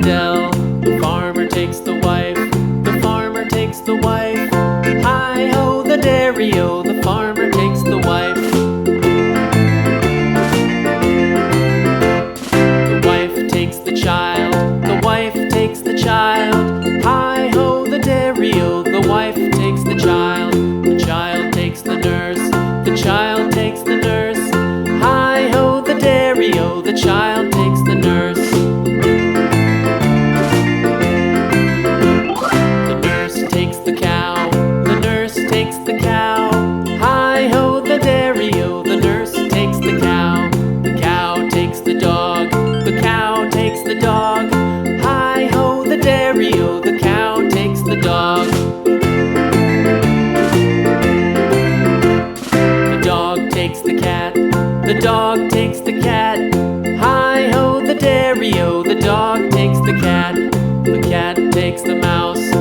dell. The farmer takes the wife, the farmer takes the wife. Hi-ho, the dairy-o, the farmer takes the wife. The wife takes the child, the wife takes the child. Hi-ho, the dairy-o, the wife takes the child. The child takes the nurse, the child takes the nurse. Hi-ho, the dairy-o, the child takes the nurse. The nurse takes the cow, the nurse takes the cow. Hi-ho, the dairy-o, the nurse takes the cow. The cow takes the dog, the cow takes the dog. Hi-ho, the dairy-o, the cow takes the dog. The dog takes the cat, the dog takes the cat. Hi-ho, the dairy-o, the dog takes the cat. The cat takes the mouse,